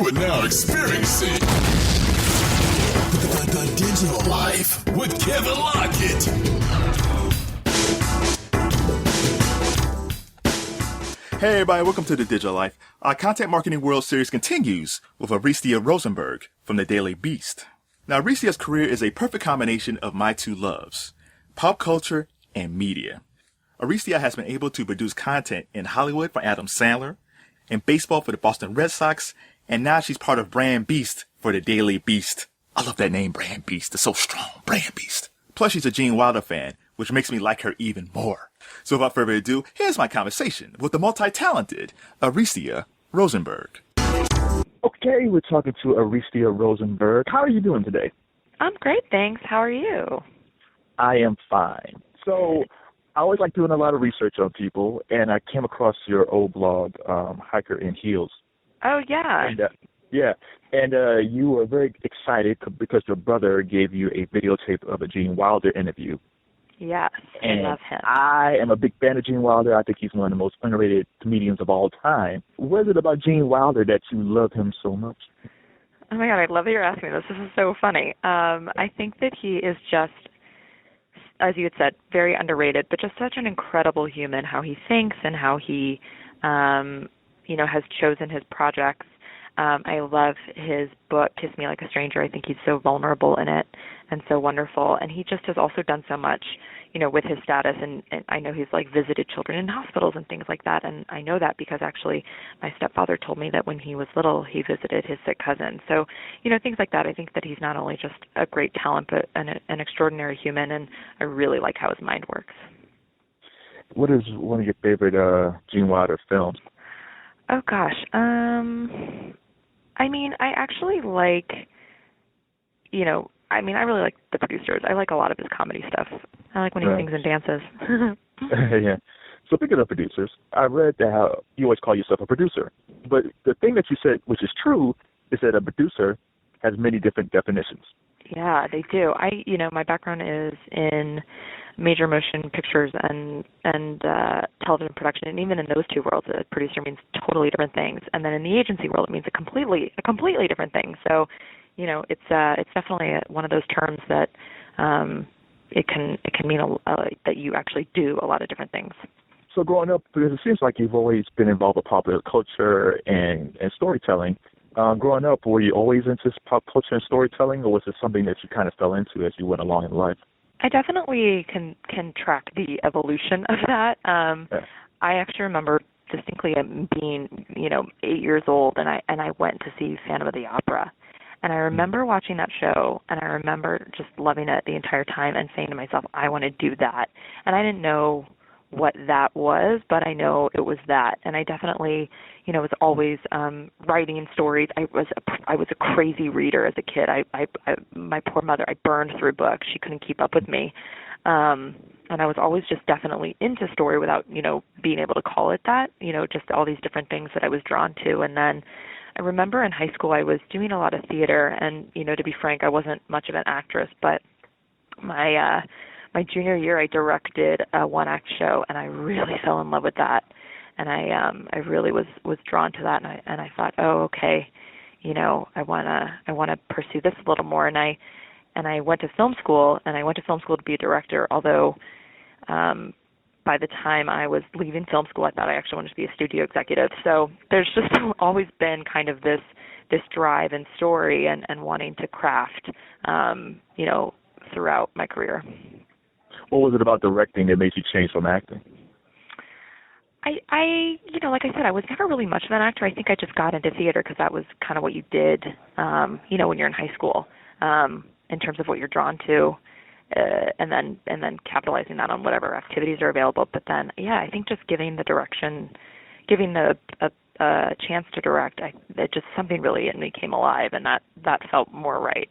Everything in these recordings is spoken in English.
You are now experiencing the Digital Life with Kevin Lockett. Hey everybody, welcome to the Digital Life. Our Content Marketing World Series continues with Arestia Rosenberg from the Daily Beast. Now, Arestia's career is a perfect combination of my two loves, pop culture and media. Arestia has been able to produce content in Hollywood for Adam Sandler, in baseball for the Boston Red Sox, and now she's part of Brand Beast for the Daily Beast. I love that name, Brand Beast. It's so strong, Brand Beast. Plus, she's a Gene Wilder fan, which makes me like her even more. So without further ado, here's my conversation with the multi-talented Arestia Rosenberg. Okay, we're talking to Arestia Rosenberg. How are you doing today? I'm great, thanks. How are you? I am fine. So I always like doing a lot of research on people, and I came across your old blog, Hiker in Heels. Oh, yeah. And you were very excited because your brother gave you a videotape of a Gene Wilder interview. Yes, and I love him. I am a big fan of Gene Wilder. I think he's one of the most underrated comedians of all time. What is it about Gene Wilder that you love him so much? Oh, my God, I love that you're asking me this. This is so funny. I think that he is just, as you had said, very underrated, but just such an incredible human, how he thinks and how he, has chosen his projects. I love his book, Kiss Me Like a Stranger. I think he's so vulnerable in it and so wonderful. And he just has also done so much, with his status. And I know he's visited children in hospitals and things like that. And I know that because actually my stepfather told me that when he was little, he visited his sick cousin. So, things like that. I think that he's not only just a great talent, but an extraordinary human. And I really like how his mind works. What is one of your favorite Gene Wilder films? Oh, gosh. I actually like, I really like The Producers. I like a lot of his comedy stuff. I like when he sings and dances. Yeah. So speaking of producers, I read that how you always call yourself a producer. But the thing that you said, which is true, is that a producer has many different definitions. Yeah, they do. My background is in major motion pictures and television production, and even in those two worlds, a producer means totally different things. And then in the agency world, it means a completely different thing. So, it's definitely one of those terms that it can mean that you actually do a lot of different things. So growing up, because it seems like you've always been involved with popular culture and storytelling. Growing up, were you always into pop culture and storytelling, or was it something that you kind of fell into as you went along in life? I definitely can track the evolution of that. I actually remember distinctly being, 8 years old, and I went to see Phantom of the Opera. And I remember watching that show, and I remember just loving it the entire time and saying to myself, I want to do that. And I didn't know what that was, but I know it was that. And I definitely, was always writing stories. I was a crazy reader as a kid. My poor mother, I burned through books. She couldn't keep up with me. And I was always just definitely into story without, being able to call it that, just all these different things that I was drawn to. And then I remember in high school I was doing a lot of theater, and, to be frank, I wasn't much of an actress, but my junior year I directed a one-act show, and I really fell in love with that. And I really was drawn to that, and I thought, oh, okay, I wanna pursue this a little more. And I went to film school, to be a director, although by the time I was leaving film school, I thought I actually wanted to be a studio executive. So there's just always been kind of this drive and story and wanting to craft, throughout my career. What was it about directing that made you change from acting? I like I said, I was never really much of an actor. I think I just got into theater because that was kind of what you did, when you're in high school, in terms of what you're drawn to, and then capitalizing that on whatever activities are available. But then, I think just giving the direction, giving a chance to direct, it just something really in me came alive, and that felt more right.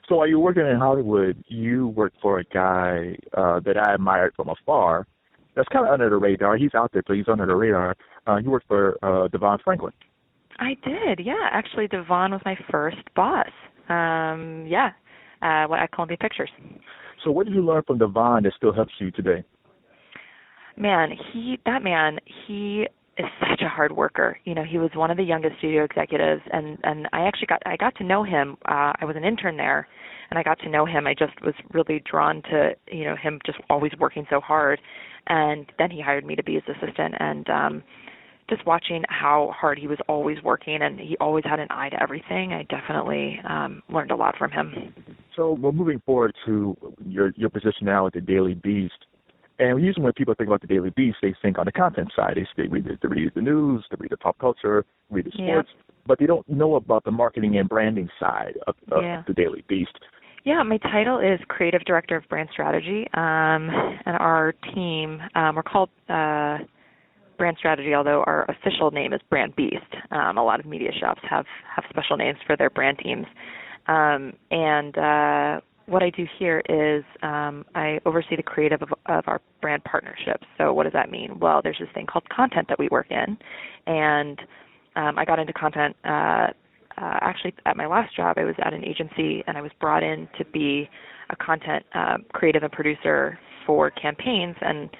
So while you're working in Hollywood, you worked for a guy that I admired from afar. That's kind of under the radar. He's out there, but he's under the radar. You worked for Devon Franklin. I did, yeah. Actually, Devon was my first boss. At Columbia Pictures. So what did you learn from Devon that still helps you today? Man, he is such a hard worker. He was one of the youngest studio executives, and I got to know him. I was an intern there, and I got to know him. I just was really drawn to him just always working so hard, and then he hired me to be his assistant, and just watching how hard he was always working, and he always had an eye to everything. I definitely learned a lot from him. So we're moving forward to your position now at the Daily Beast. And usually when people think about the Daily Beast, they think on the content side. They read the news, they read the pop culture, read the sports, but they don't know about the marketing and branding side of the Daily Beast. Yeah, my title is Creative Director of Brand Strategy, and our team, we're called Brand Strategy, although our official name is Brand Beast. A lot of media shops have special names for their brand teams. What I do here is I oversee the creative of our brand partnerships. So what does that mean? Well, there's this thing called content that we work in, and I got into content actually at my last job. I was at an agency, and I was brought in to be a content creative and producer for campaigns, and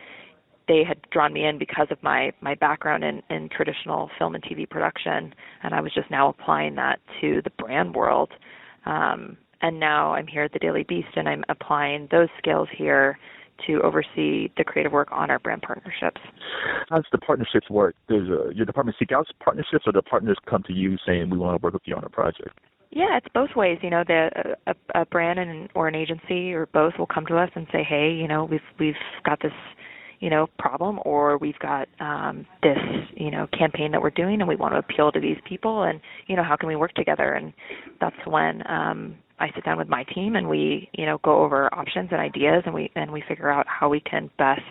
they had drawn me in because of my background in traditional film and TV production, and I was just now applying that to the brand world. And now I'm here at the Daily Beast, and I'm applying those skills here to oversee the creative work on our brand partnerships. How does the partnerships work? Does your department seek out partnerships, or the partners come to you saying, we want to work with you on a project? Yeah, it's both ways. A brand or an agency or both will come to us and say, hey, we've got this problem, or we've got this, campaign that we're doing, and we want to appeal to these people, and, how can we work together? And that's when I sit down with my team, and we, go over options and ideas, and we figure out how we can best,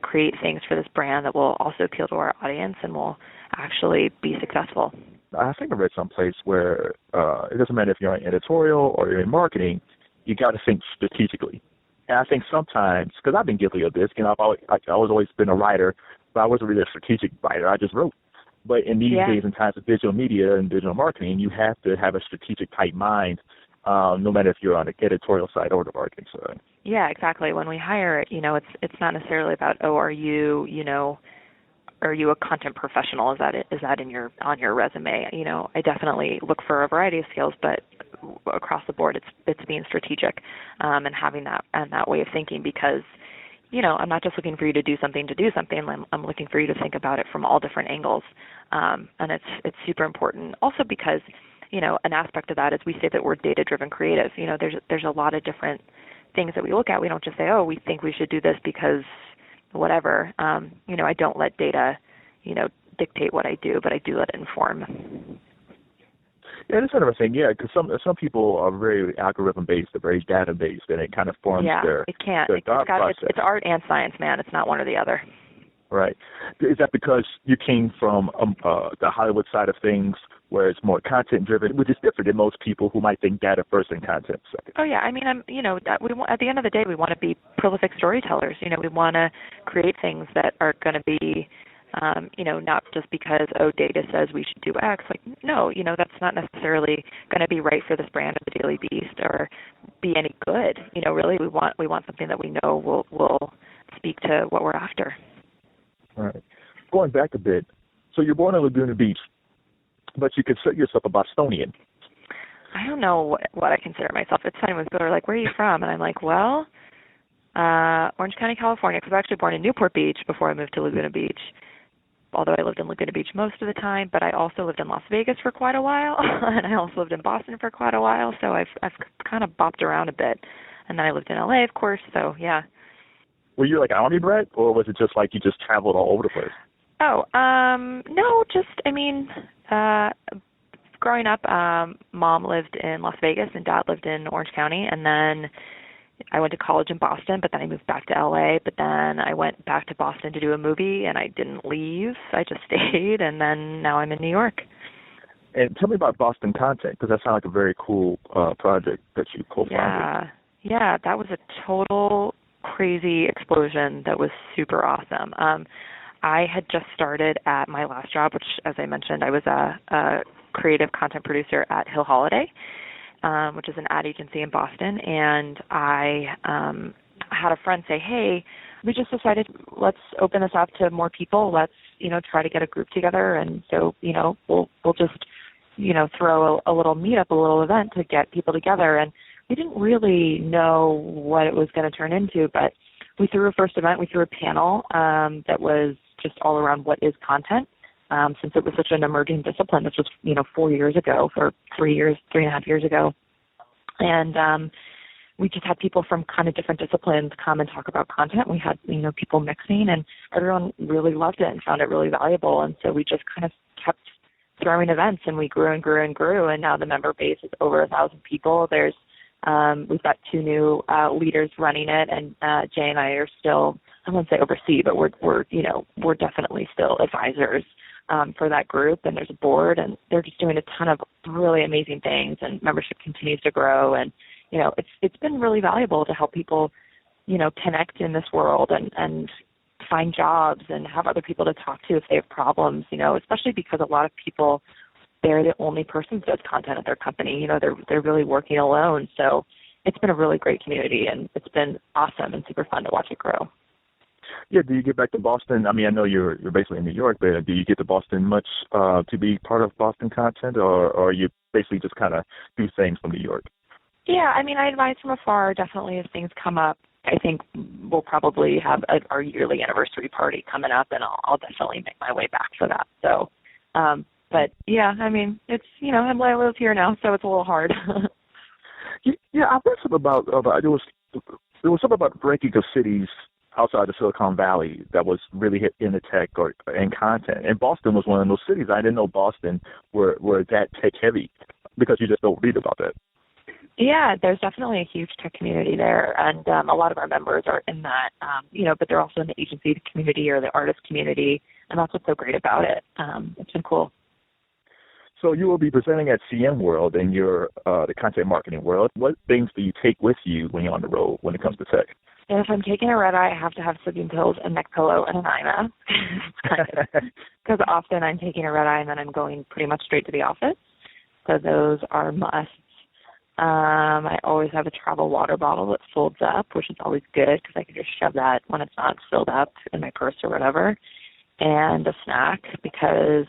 create things for this brand that will also appeal to our audience and will actually be successful. I think I read someplace where it doesn't matter if you're in editorial or you're in marketing, you got to think strategically. And I think sometimes, because I've been guilty of this, I've always been a writer, but I wasn't really a strategic writer. I just wrote. But in these days and times of digital media and digital marketing, you have to have a strategic type mind, no matter if you're on the editorial side or the marketing side. Yeah, exactly. When we hire it, it's not necessarily about, are you a content professional? Is that on your resume? I definitely look for a variety of skills, but across the board, it's being strategic and having that way of thinking, because I'm not just looking for you to do something. I'm looking for you to think about it from all different angles, and it's super important. Also because an aspect of that is we say that we're data-driven creative. There's a lot of different things that we look at. We don't just say, we think we should do this because whatever. I don't let data, dictate what I do, but I do let it inform. Yeah, that's interesting. Yeah, because some people are very algorithm-based, they're very data-based, and it kind of forms their thought process. It's art and science, man. It's not one or the other. Right. Is that because you came from the Hollywood side of things, where it's more content-driven, which is different than most people who might think data first and content second? Oh yeah, I mean, at the end of the day, we want to be prolific storytellers. We want to create things that are going to be, not just because data says we should do X. No, that's not necessarily going to be right for this brand of the Daily Beast or be any good. Really, we want something that we know will speak to what we're after. All right. Going back a bit, so you're born in Laguna Beach, but you consider yourself a Bostonian. I don't know what I consider myself. It's funny when people are like, where are you from? And I'm like, well, Orange County, California, because I was actually born in Newport Beach before I moved to Laguna Beach, although I lived in Laguna Beach most of the time, but I also lived in Las Vegas for quite a while, and I also lived in Boston for quite a while, so I've kind of bopped around a bit. And then I lived in LA, of course, so yeah. Were you like Army bred, or was it just like you just traveled all over the place? No, growing up, Mom lived in Las Vegas and Dad lived in Orange County, and then I went to college in Boston, but then I moved back to LA, but then I went back to Boston to do a movie, and I didn't leave. I just stayed, and then now I'm in New York. And tell me about Boston Content, because that sounds like a very cool project that you co-founded. Yeah, that was a total crazy explosion that was super awesome. I had just started at my last job, which, as I mentioned, I was a creative content producer at Hill Holiday, which is an ad agency in Boston, and I had a friend say, hey, we just decided, let's open this up to more people. Let's, try to get a group together. And so, we'll just, throw a little meetup, a little event to get people together. And we didn't really know what it was going to turn into, but we threw a first event. We threw a panel that was just all around what is content, since it was such an emerging discipline. This was, 4 years ago, or 3.5 years ago. And we just had people from kind of different disciplines come and talk about content. We had, people mixing, and everyone really loved it and found it really valuable. And so we just kind of kept throwing events, and we grew and grew and grew. And now the member base is over 1,000 people. We've got 2 new leaders running it, and Jay and I are still, I won't say oversee, but we're definitely still advisors for that group. And there's a board, and they're just doing a ton of really amazing things. And membership continues to grow, and it's been really valuable to help people, connect in this world and find jobs and have other people to talk to if they have problems. Especially because a lot of people, they're the only person who does content at their company. They're really working alone. So it's been a really great community, and it's been awesome and super fun to watch it grow. Yeah, do you get back to Boston? I mean, I know you're basically in New York, but do you get to Boston much to be part of Boston content, or you basically just kind of do things from New York? Yeah, I mean, I advise from afar. Definitely, as things come up, I think we'll probably have our yearly anniversary party coming up, and I'll definitely make my way back for that. So, but yeah, I mean, it's I live here now, so it's a little hard. Yeah, I read something about there was something about the breaking of cities outside of Silicon Valley that was really hit in the tech or in content. And Boston was one of those cities. I didn't know Boston were that tech heavy, because you just don't read about that. Yeah, there's definitely a huge tech community there, and a lot of our members are in that, but they're also in the agency community or the artist community, and that's what's so great about it. It's been cool. So you will be presenting at CM World in your the content marketing world. What things do you take with you when you're on the road when it comes to tech? And if I'm taking a red eye, I have to have sleeping pills, a neck pillow, and an eye mask. Because often I'm taking a red eye and then I'm going pretty much straight to the office. So those are musts. I always have a travel water bottle that folds up, which is always good because I can just shove that when it's not filled up in my purse or whatever. And a snack, because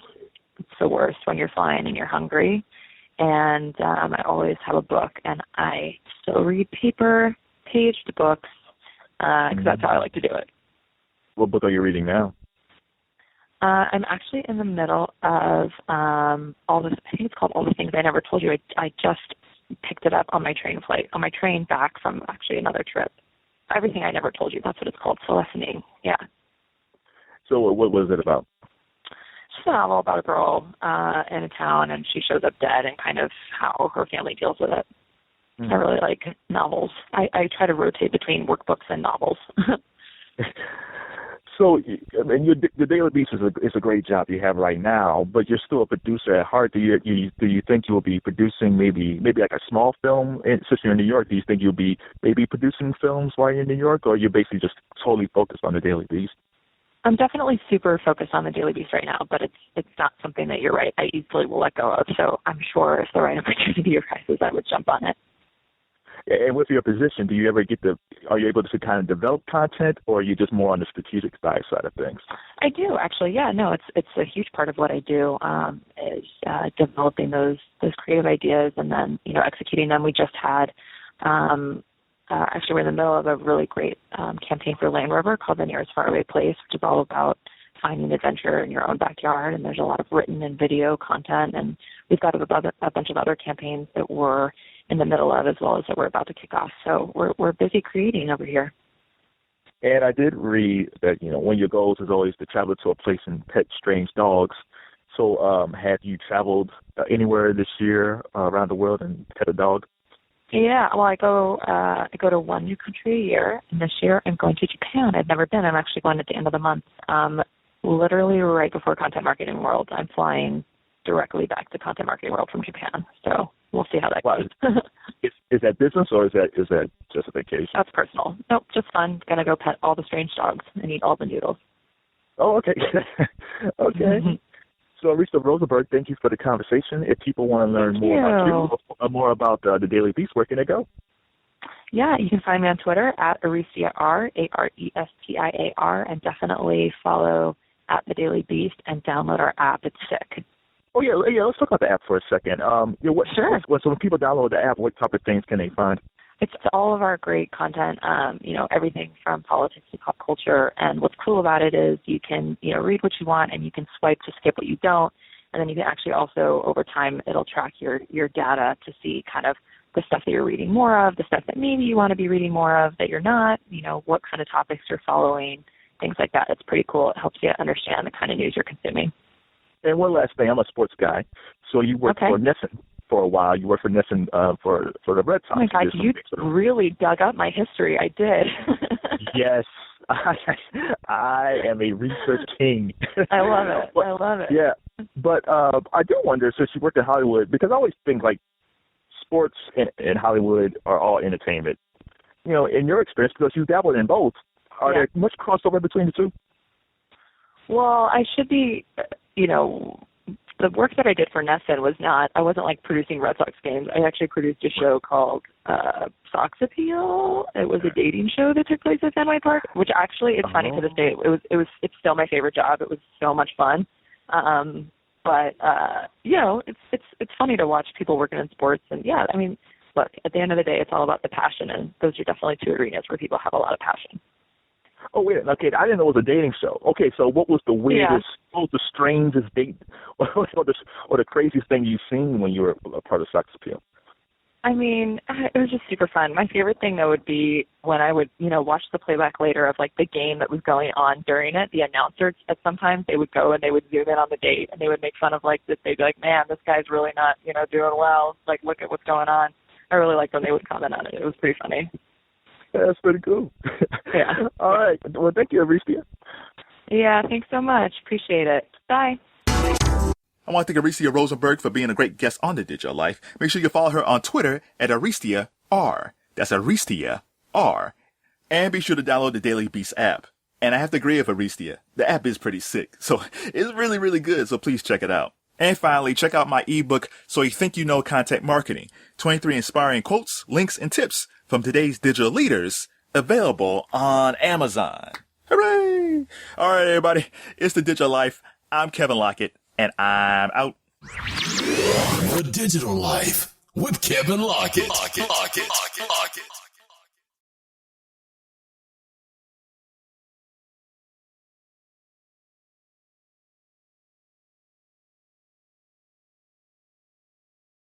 it's the worst when you're flying and you're hungry. And I always have a book, and I still read paper-paged books because that's how I like to do it. What book are you reading now? I'm actually in the middle of I think it's called All the Things I Never Told You. I just picked it up on my train back from actually another trip. Everything I Never Told You, that's what it's called, so listening, yeah. So what was it about? It's just a novel about a girl in a town, and she shows up dead, and kind of how her family deals with it. I really like novels. I try to rotate between workbooks and novels. So, I mean, the Daily Beast is a great job you have right now, but you're still a producer at heart. Do you think you will be producing maybe like a small film? And since you're in New York, do you think you'll be maybe producing films while you're in New York, or are you basically just totally focused on the Daily Beast? I'm definitely super focused on the Daily Beast right now, but it's not something that, you're right, I easily will let go of. So I'm sure if the right opportunity arises, I would jump on it. And with your position, do you ever are you able to kind of develop content, or are you just more on the strategic side of things? I do, actually. Yeah, no, it's a huge part of what I do, is developing those creative ideas and then, executing them. We just had, actually we're in the middle of a really great campaign for Land Rover called The Nearest Faraway Place, which is all about finding adventure in your own backyard, and there's a lot of written and video content, and we've got a bunch of other campaigns that we're in the middle of, as well as that we're about to kick off. So we're busy creating over here. And I did read that, one of your goals is always to travel to a place and pet strange dogs. So have you traveled anywhere this year around the world and pet a dog? Yeah, well, I go to one new country a year, and this year I'm going to Japan. I've never been. I'm actually going at the end of the month. Literally right before Content Marketing World, I'm flying directly back to Content Marketing World from Japan. So we'll see how that goes. Is that business, or is that just a vacation? That's personal. Nope, just fun. Gonna go pet all the strange dogs and eat all the noodles. Oh, okay. Okay. So, Arestia Rosenberg, thank you for the conversation. If people want to learn more about the Daily Beast, where can they go? Yeah, you can find me on Twitter at Arestia R, Arestiar, and definitely follow at The Daily Beast and download our app. It's sick. Oh, yeah. Let's talk about the app for a second. Sure. So when people download the app, what type of things can they find? It's all of our great content, everything from politics to pop culture. And what's cool about it is you can, read what you want and you can swipe to skip what you don't. And then you can actually also, over time, it'll track your data to see kind of the stuff that you're reading more of, the stuff that maybe you want to be reading more of that you're not, what kind of topics you're following, things like that. It's pretty cool. It helps you understand the kind of news you're consuming. And one last thing, I'm a sports guy. So you worked for Nissen for a while. You worked for Nissen for the Red Sox. Oh, my God, you really dug up my history. I did. Yes. I am a research king. I love it. I love it. Yeah. But I do wonder, since you worked in Hollywood, because I always think, like, sports and Hollywood are all entertainment. In your experience, because you dabbled in both, are there much crossover between the two? Well, I should be, the work that I did for Nesson I wasn't like producing Red Sox games. I actually produced a show called Sox Appeal. It was a dating show that took place at Fenway Park, which actually is funny to this day. It's still my favorite job. It was so much fun. But it's funny to watch people working in sports. And look, at the end of the day, it's all about the passion. And those are definitely two arenas where people have a lot of passion. Oh, wait, okay, I didn't know it was a dating show. Okay, so what was the weirdest, what was the strangest date, or the craziest thing you've seen when you were a part of Sox Appeal? It was just super fun. My favorite thing, though, would be when I would, watch the playback later of, like, the game that was going on during it. The announcers, sometimes they would go and they would zoom in on the date, and they would make fun of, like, this. They'd be like, man, this guy's really not, doing well. Like, look at what's going on. I really liked when they would comment on it. It was pretty funny. Yeah, that's pretty cool. Yeah. All right. Well, thank you, Arestia. Yeah, thanks so much. Appreciate it. Bye. I want to thank Arestia Rosenberg for being a great guest on The Digital Life. Make sure you follow her on Twitter at Arestia R. That's Arestia R. And be sure to download the Daily Beast app. And I have to agree with Arestia. The app is pretty sick. So it's really, really good. So please check it out. And finally, check out my ebook, So You Think You Know Content Marketing. 23 inspiring quotes, links, and tips from today's digital leaders, available on Amazon. Hooray! All right, everybody. It's The Digital Life. I'm Kevin Lockett, and I'm out. The Digital Life with Kevin Lockett.